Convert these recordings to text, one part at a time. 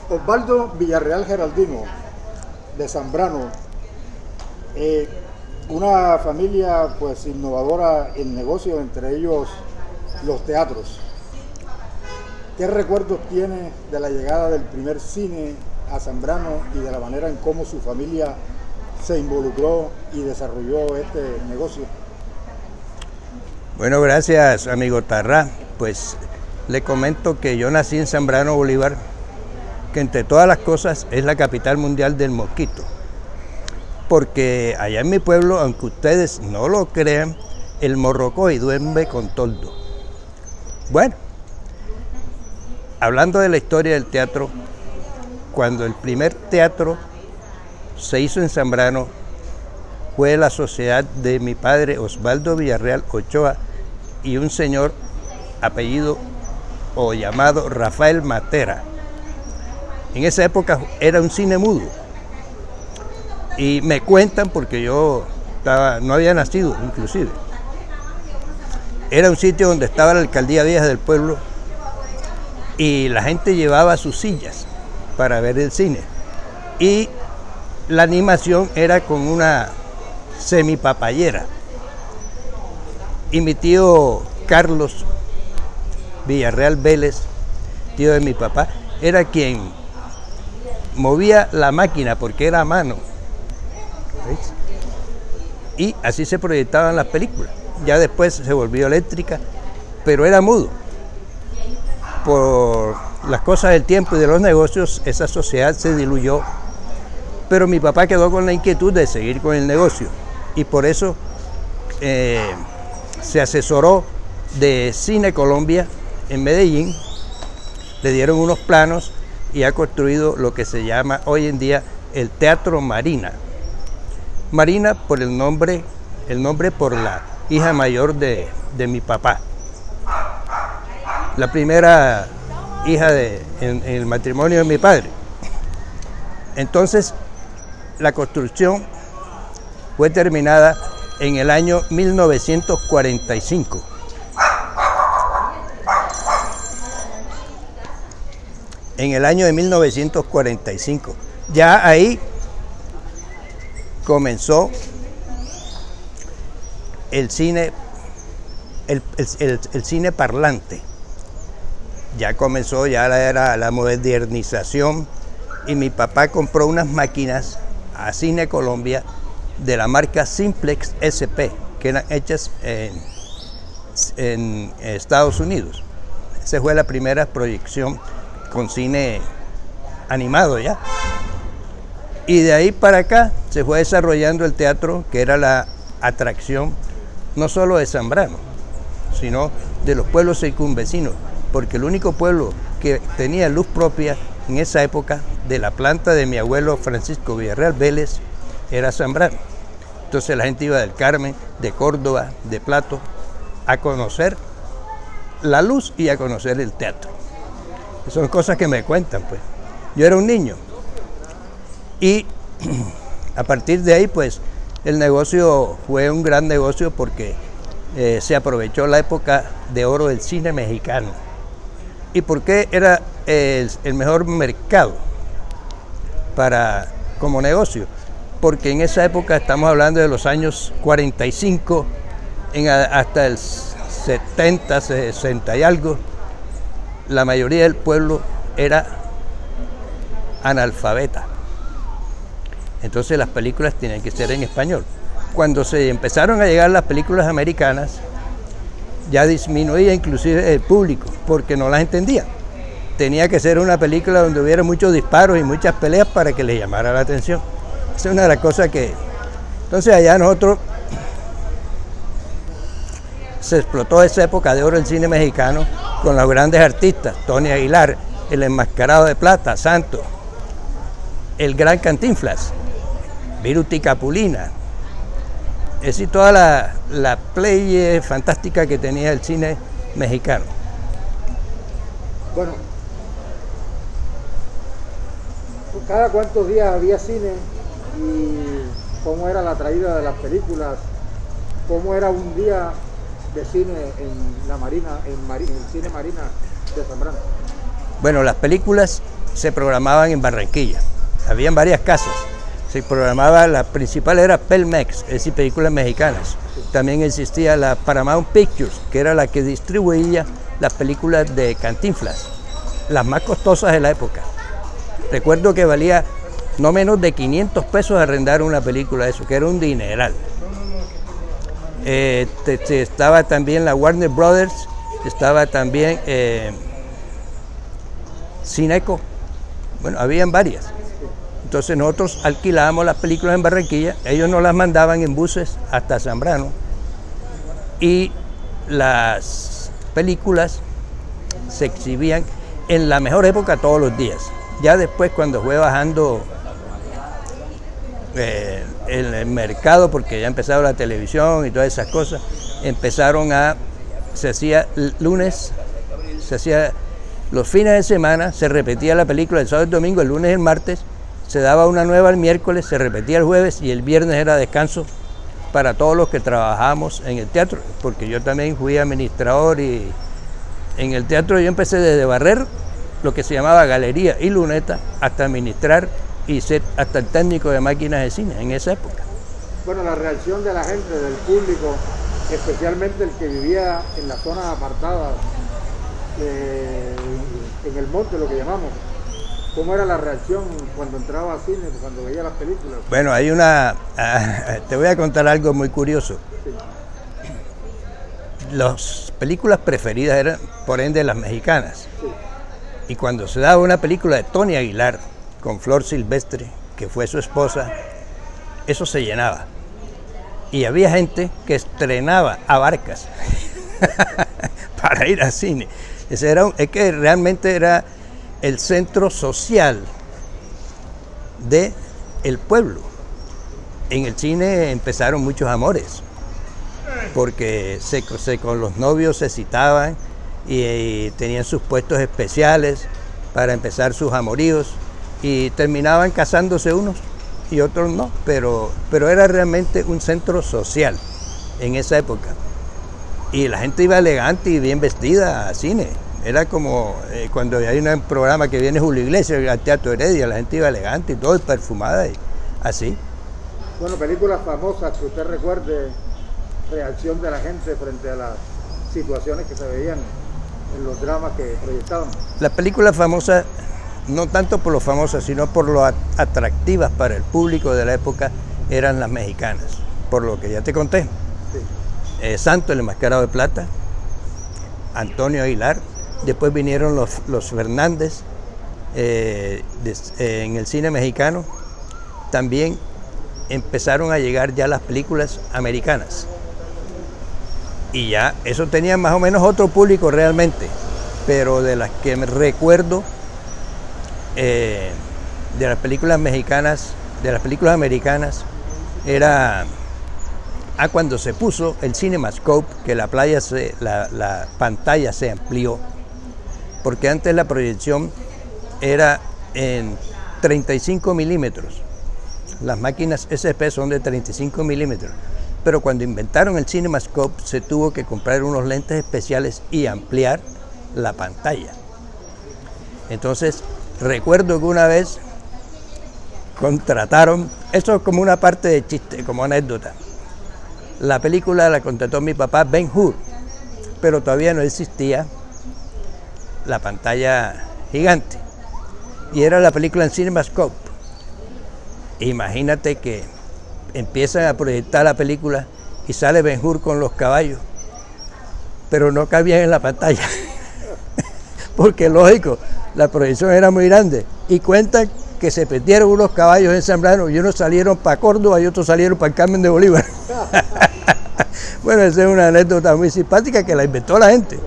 Osvaldo Villarreal Geraldino, de Zambrano, una familia pues innovadora en negocios, entre ellos los teatros. ¿Qué recuerdos tiene de la llegada del primer cine a Zambrano y de la manera en cómo su familia se involucró y desarrolló este negocio? Bueno, gracias, amigo Tarrá. Pues le comento que yo nací en Zambrano Bolívar, que entre todas las cosas es la capital mundial del mosquito. Porque allá en mi pueblo, aunque ustedes no lo crean, el morrocoy duerme con toldo. Bueno, hablando de la historia del teatro, cuando el primer teatro se hizo en Zambrano, fue la sociedad de mi padre Osvaldo Villarreal Ochoa y un señor apellido o llamado Rafael Matera. En esa época era un cine mudo. Y me cuentan, porque yo no había nacido inclusive. Era un sitio donde estaba la alcaldía vieja del pueblo y la gente llevaba sus sillas para ver el cine. Y la animación era con una semipapayera. Y mi tío Carlos Villarreal Vélez, tío de mi papá, era quien movía la máquina porque era a mano. ¿Veis? Y así se proyectaban las películas. Ya después se volvió eléctrica, pero era mudo. Por las cosas del tiempo y de los negocios, esa sociedad se diluyó. Pero mi papá quedó con la inquietud de seguir con el negocio. Y por eso se asesoró de Cine Colombia en Medellín. Le dieron unos planos y ha construido lo que se llama hoy en día el Teatro Marina. Marina por el nombre por la hija mayor de mi papá. La primera hija en el matrimonio de mi padre. Entonces, la construcción fue terminada en el año 1945. En el año de 1945. Ya ahí comenzó el cine, el cine parlante. Ya comenzó, ya era la modernización y mi papá compró unas máquinas a Cine Colombia de la marca Simplex SP, que eran hechas en Estados Unidos. Esa fue la primera proyección con cine animado ya. Y de ahí para acá se fue desarrollando el teatro, que era la atracción no solo de Zambrano, sino de los pueblos circunvecinos, porque el único pueblo que tenía luz propia en esa época, de la planta de mi abuelo Francisco Villarreal Vélez, era Zambrano. Entonces la gente iba del Carmen, de Córdoba, de Plato, a conocer la luz y a conocer el teatro. Son cosas que me cuentan, pues. Yo era un niño. Y a partir de ahí, pues, el negocio fue un gran negocio porque se aprovechó la época de oro del cine mexicano. ¿Y por qué era el mejor mercado como negocio? Porque en esa época, estamos hablando de los años 45, hasta el 70, 60 y algo, la mayoría del pueblo era analfabeta. Entonces las películas tenían que ser en español. Cuando se empezaron a llegar las películas americanas, ya disminuía inclusive el público, porque no las entendía. Tenía que ser una película donde hubiera muchos disparos y muchas peleas para que les llamara la atención. Esa es una de las cosas que... Entonces allá nosotros se explotó esa época de oro del cine mexicano con los grandes artistas, Tony Aguilar, El Enmascarado de Plata, Santo, el Gran Cantinflas, Viruti Capulina, es decir, toda la play fantástica que tenía el cine mexicano. Bueno, ¿cada cuántos días había cine y cómo era la traída de las películas? ¿Cómo era un día de cine en la Marina, en el cine Marina de Zambrano? Bueno, las películas se programaban en Barranquilla. Habían varias casas. Se programaba, la principal era Pelmex, es decir, películas mexicanas. También existía la Paramount Pictures, que era la que distribuía las películas de Cantinflas, las más costosas de la época. Recuerdo que valía no menos de 500 pesos arrendar una película de eso, que era un dineral. Estaba también la Warner Brothers, estaba también Cineco, bueno, habían varias. Entonces nosotros alquilábamos las películas en Barranquilla, ellos nos las mandaban en buses hasta Zambrano y las películas se exhibían en la mejor época todos los días. Ya después, cuando fue bajando el mercado, porque ya empezaba la televisión y todas esas cosas, se hacía lunes, se hacía los fines de semana, se repetía la película el sábado y el domingo, el lunes y el martes, se daba una nueva el miércoles, se repetía el jueves y el viernes era descanso para todos los que trabajamos en el teatro, porque yo también fui administrador y en el teatro yo empecé desde barrer lo que se llamaba galería y luneta hasta administrar y ser hasta el técnico de máquinas de cine en esa época. Bueno, la reacción de la gente, del público, especialmente el que vivía en las zonas apartadas, en el monte, lo que llamamos, ¿cómo era la reacción cuando entraba a cine, cuando veía las películas? Bueno, te voy a contar algo muy curioso. Sí. Las películas preferidas eran, por ende, las mexicanas. Sí. Y cuando se daba una película de Tony Aguilar con Flor Silvestre, que fue su esposa, eso se llenaba. Y había gente que estrenaba abarcas para ir al cine. Es que realmente era el centro social del pueblo. En el cine empezaron muchos amores, porque con los novios se citaban y tenían sus puestos especiales para empezar sus amoríos y terminaban casándose unos y otros no, pero era realmente un centro social en esa época. Y la gente iba elegante y bien vestida a cine. Era como cuando hay un programa que viene Julio Iglesias al Teatro Heredia, la gente iba elegante y todo, y perfumada y así. Bueno, películas famosas que usted recuerde, reacción de la gente frente a las situaciones que se veían en los dramas que proyectaban. Las películas famosas, no tanto por lo famosas, sino por lo atractivas para el público de la época, eran las mexicanas, por lo que ya te conté. Sí. Santo, el enmascarado de plata, Antonio Aguilar, después vinieron los Fernández en el cine mexicano. También empezaron a llegar ya las películas americanas. Y ya eso tenía más o menos otro público realmente, pero de las que me recuerdo, de las películas mexicanas, de las películas americanas, era cuando se puso el CinemaScope, que la pantalla se amplió, porque antes la proyección era en 35 milímetros. Las máquinas SP son de 35 milímetros. Pero cuando inventaron el CinemaScope se tuvo que comprar unos lentes especiales y ampliar la pantalla. Entonces, recuerdo que una vez contrataron, esto es como una parte de chiste, como anécdota. La película la contrató mi papá Ben-Hur, pero todavía no existía la pantalla gigante. Y era la película en CinemaScope. Imagínate que empiezan a proyectar la película y sale Ben-Hur con los caballos, pero no cabían en la pantalla, porque lógico, la proyección era muy grande, y cuentan que se perdieron unos caballos en Zambrano y unos salieron para Córdoba y otros salieron para el Carmen de Bolívar. Bueno, esa es una anécdota muy simpática que la inventó la gente,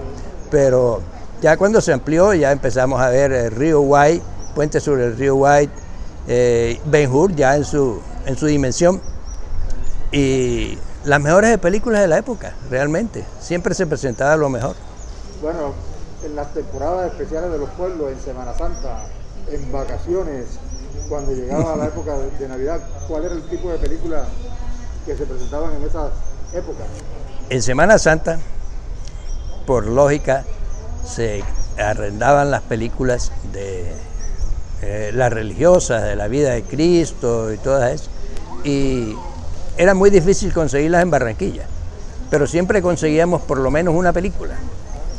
pero ya cuando se amplió ya empezamos a ver el río White, puente sobre el río White, Ben-Hur ya en su dimensión, y las mejores películas de la época, realmente, siempre se presentaba lo mejor. Bueno, en las temporadas especiales de los pueblos, en Semana Santa, en vacaciones, cuando llegaba la época de Navidad, ¿cuál era el tipo de películas que se presentaban en esas épocas? En Semana Santa, por lógica, se arrendaban las películas las religiosas, de la vida de Cristo y todas esas. Y era muy difícil conseguirlas en Barranquilla, pero siempre conseguíamos por lo menos una película,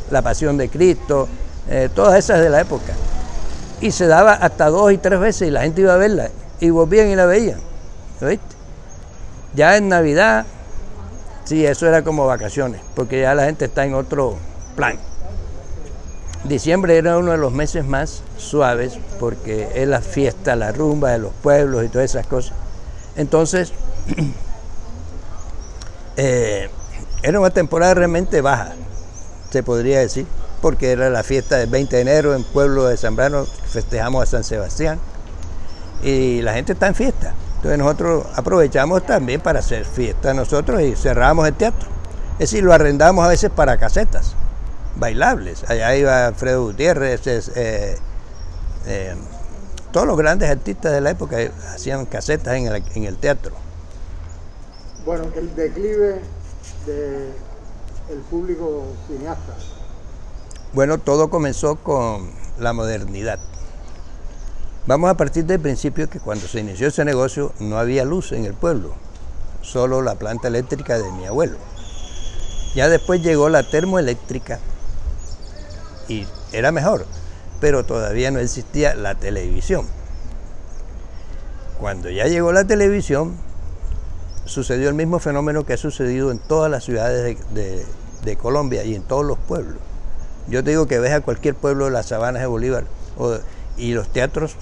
La Pasión de Cristo, todas esas de la época. Y se daba hasta 2 y 3 veces y la gente iba a verla y volvían y la veían, ¿viste? Ya en Navidad, sí, eso era como vacaciones, porque ya la gente está en otro plan. Diciembre era uno de los meses más suaves porque es la fiesta, la rumba de los pueblos y todas esas cosas. Entonces, era una temporada realmente baja, se podría decir, porque era la fiesta del 20 de enero en Pueblo de Zambrano, festejamos a San Sebastián y la gente está en fiesta. Entonces nosotros aprovechamos también para hacer fiesta nosotros y cerramos el teatro. Es decir, lo arrendamos a veces para casetas bailables. Allá iba Alfredo Gutiérrez, todos los grandes artistas de la época hacían casetas en el teatro. Bueno, el declive del público cineasta. Bueno, todo comenzó con la modernidad. Vamos a partir del principio que cuando se inició ese negocio no había luz en el pueblo, solo la planta eléctrica de mi abuelo. Ya después llegó la termoeléctrica y era mejor, pero todavía no existía la televisión. Cuando ya llegó la televisión, sucedió el mismo fenómeno que ha sucedido en todas las ciudades de Colombia y en todos los pueblos. Yo te digo que ves a cualquier pueblo de las sabanas de Bolívar y los teatros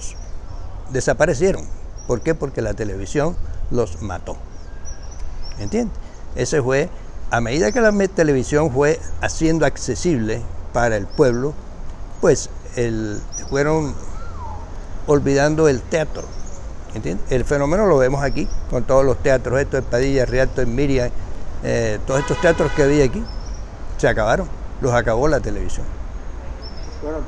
desaparecieron. ¿Por qué? Porque la televisión los mató. ¿Entiendes? Ese fue, a medida que la televisión fue haciendo accesible para el pueblo, pues fueron olvidando el teatro. ¿Entiendes? El fenómeno lo vemos aquí, con todos los teatros, esto de Padilla, Rialto, en Miriam, todos estos teatros que había aquí, se acabaron, los acabó la televisión. Bueno,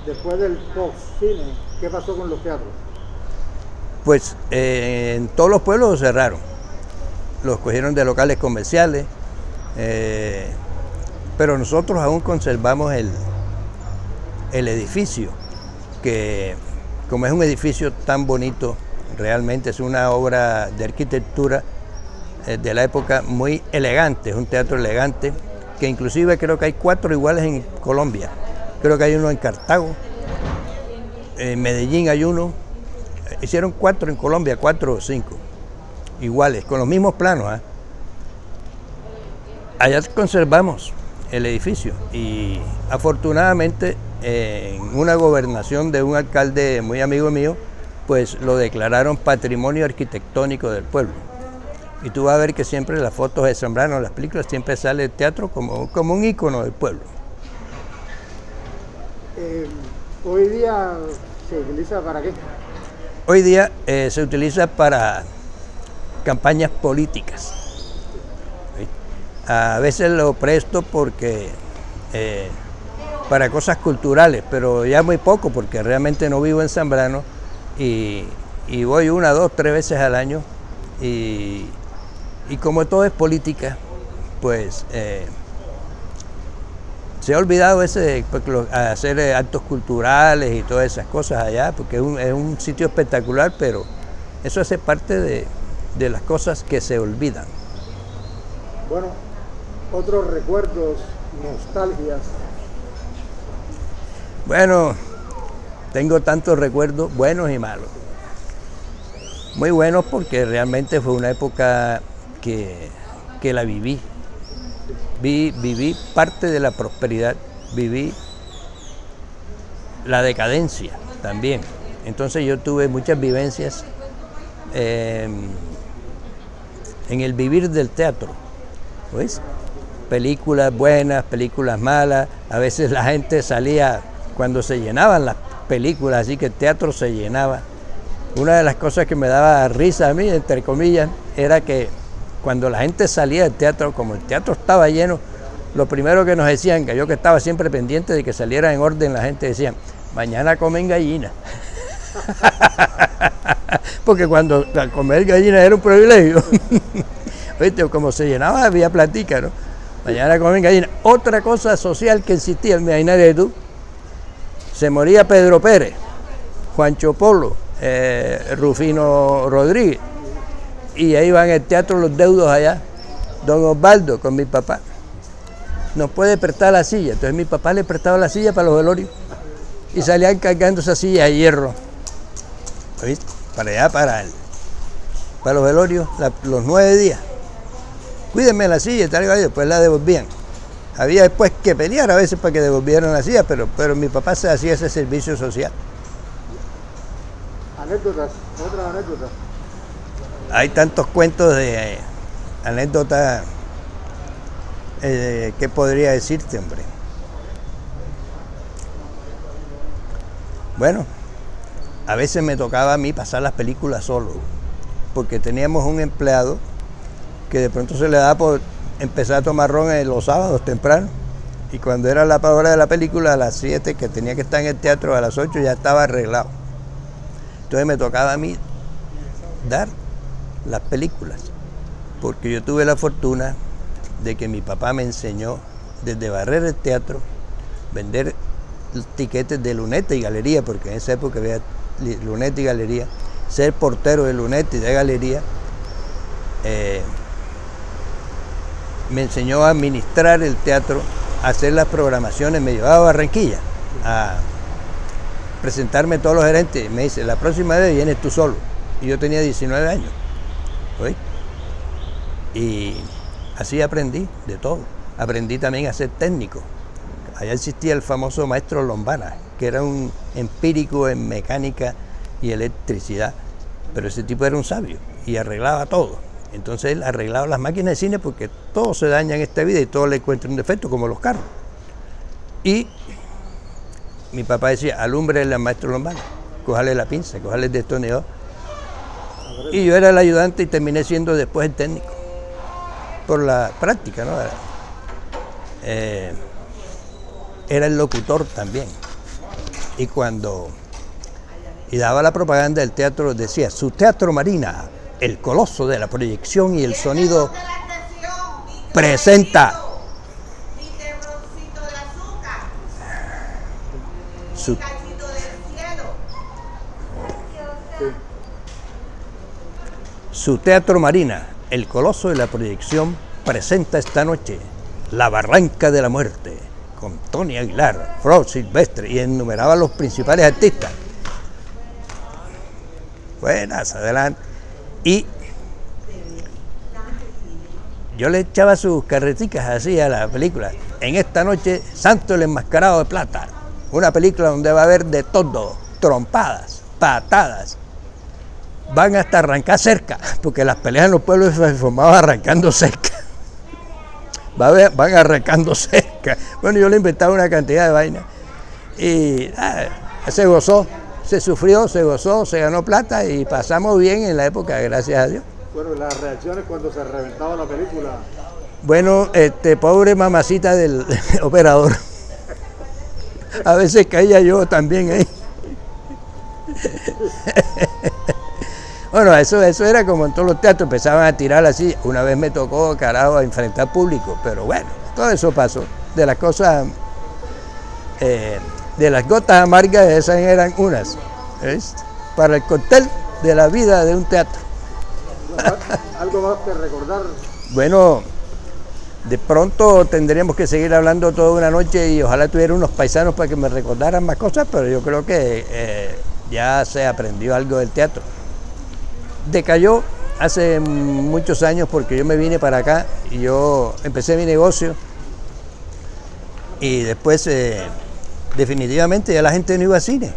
después del post-cine, ¿qué pasó con los teatros? Pues en todos los pueblos los cerraron, los cogieron de locales comerciales, pero nosotros aún conservamos el edificio, que como es un edificio tan bonito, realmente es una obra de arquitectura de la época muy elegante, es un teatro elegante, que inclusive creo que hay 4 iguales en Colombia. Creo que hay uno en Cartago, en Medellín hay uno, hicieron 4 en Colombia, 4 o 5, iguales, con los mismos planos. Allá conservamos el edificio y afortunadamente en una gobernación de un alcalde muy amigo mío, pues lo declararon patrimonio arquitectónico del pueblo. Y tú vas a ver que siempre las fotos de Zambrano, las películas, siempre sale el teatro como un ícono del pueblo. Hoy día se utiliza ¿para qué? Hoy día se utiliza para campañas políticas. A veces lo presto porque para cosas culturales, pero ya muy poco porque realmente no vivo en Zambrano y voy 1, 2, 3 veces al año y como todo es política, pues se ha olvidado hacer actos culturales y todas esas cosas allá, porque es un sitio espectacular, pero eso hace parte de las cosas que se olvidan. Bueno, otros recuerdos, nostalgias. Bueno, tengo tantos recuerdos buenos y malos. Muy buenos porque realmente fue una época que la viví. Viví parte de la prosperidad, viví la decadencia también. Entonces yo tuve muchas vivencias en el vivir del teatro, ¿ves? Películas buenas, películas malas, a veces la gente salía cuando se llenaban las películas, así que el teatro se llenaba. Una de las cosas que me daba risa a mí, entre comillas, era que cuando la gente salía del teatro, como el teatro estaba lleno, lo primero que nos decían, que yo que estaba siempre pendiente de que saliera en orden, la gente decía, mañana comen gallina. Porque cuando comer gallina era un privilegio. ¿Viste? Como se llenaba había platica, ¿no? Mañana comen gallina. Otra cosa social que existía, imagínate tú, Se moría Pedro Pérez, Juancho Polo, Rufino Rodríguez, y ahí van al teatro los deudos allá, don Osvaldo con mi papá. Nos puede prestar la silla, entonces mi papá le prestaba la silla para los velorios y salían cargando esa silla de hierro, ¿viste? Para allá, para los velorios, los 9 días. Cuídenme la silla y tal, y después la devolvían. Había después que pelear a veces para que devolvieran la silla, pero mi papá se hacía ese servicio social. Anécdotas, otra anécdota. Hay tantos cuentos de anécdotas, ¿qué podría decirte, hombre? Bueno, a veces me tocaba a mí pasar las películas solo, porque teníamos un empleado que de pronto se le daba por empezar a tomar ron los sábados temprano, y cuando era la hora de la película, a las 7, que tenía que estar en el teatro, a las 8 ya estaba arreglado. Entonces me tocaba a mí dar las películas, porque yo tuve la fortuna de que mi papá me enseñó desde barrer el teatro, vender tiquetes de luneta y galería, porque en esa época había luneta y galería, ser portero de luneta y de galería. Me enseñó a administrar el teatro, a hacer las programaciones. Me llevaba a Barranquilla a presentarme todos los gerentes. Me dice, la próxima vez vienes tú solo. Y yo tenía 19 años. ¿Oí? Y así aprendí de todo. Aprendí también a ser técnico. Allá existía el famoso maestro Lombana, que era un empírico en mecánica y electricidad. Pero ese tipo era un sabio y arreglaba todo. Entonces él arreglaba las máquinas de cine, porque todo se daña en esta vida y todo le encuentra un defecto, como los carros. Y mi papá decía, alúmbrele al maestro Lombana, cójale la pinza, cójale el destornillador. Y yo era el ayudante y terminé siendo después el técnico, por la práctica, ¿no? Era el locutor también. Y daba la propaganda del teatro, decía, su Teatro Marina, el coloso de la proyección y el sonido, presenta su Teatro Marina, el coloso de la proyección, presenta esta noche La Barranca de la Muerte, con Tony Aguilar, Flor Silvestre, y enumeraba los principales artistas. Buenas, adelante. Y yo le echaba sus carreticas así a la película. En esta noche, Santo el Enmascarado de Plata. Una película donde va a haber de todo, trompadas, patadas. Van hasta arrancar cerca, porque las peleas en los pueblos se formaban arrancando cerca. Van arrancando cerca. Bueno, yo le inventaba una cantidad de vainas. Y se gozó. Se sufrió, se gozó, se ganó plata y pasamos bien en la época, gracias a Dios. Bueno, las reacciones cuando se reventaba la película. Bueno, pobre mamacita del operador. A veces caía yo también ahí. Bueno, eso era como en todos los teatros, empezaban a tirar así. Una vez me tocó, carajo, a enfrentar público, pero bueno, todo eso pasó. De las cosas... de las gotas amargas, esas eran unas, ¿ves? Para el cóctel de la vida de un teatro. ¿Algo más que recordar? Bueno, de pronto tendríamos que seguir hablando toda una noche y ojalá tuviera unos paisanos para que me recordaran más cosas, pero yo creo que ya se aprendió algo del teatro. Decayó hace muchos años porque yo me vine para acá y yo empecé mi negocio y después... definitivamente ya la gente no iba a cine,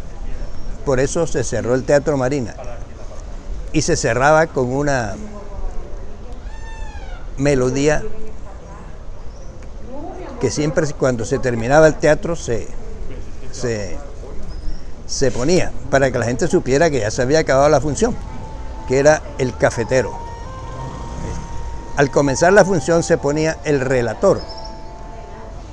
por eso se cerró el Teatro Marina y se cerraba con una melodía que siempre cuando se terminaba el teatro se ponía para que la gente supiera que ya se había acabado la función, que era el cafetero. Al comenzar la función se ponía el relator.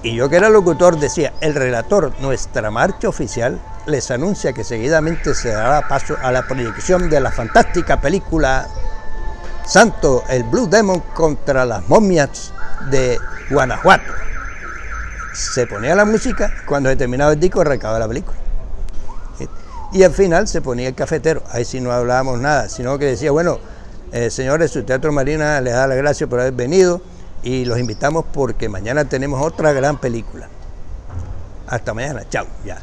Y yo, que era locutor, decía, el relator, nuestra marcha oficial, les anuncia que seguidamente se dará paso a la proyección de la fantástica película Santo, el Blue Demon contra las momias de Guanajuato. Se ponía la música, cuando se terminaba el disco arrancaba la película. Y al final se ponía el cafetero, ahí sí no hablábamos nada, sino que decía, bueno, señores, su Teatro Marina les da las gracias por haber venido y los invitamos porque mañana tenemos otra gran película. Hasta mañana, chao, ya.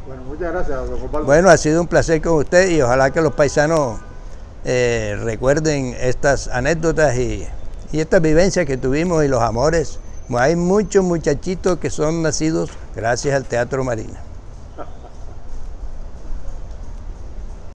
Bueno, muchas gracias, don Osvaldo. Bueno, ha sido un placer con usted y ojalá que los paisanos recuerden estas anécdotas y estas vivencias que tuvimos y los amores. Hay muchos muchachitos que son nacidos gracias al Teatro Marina.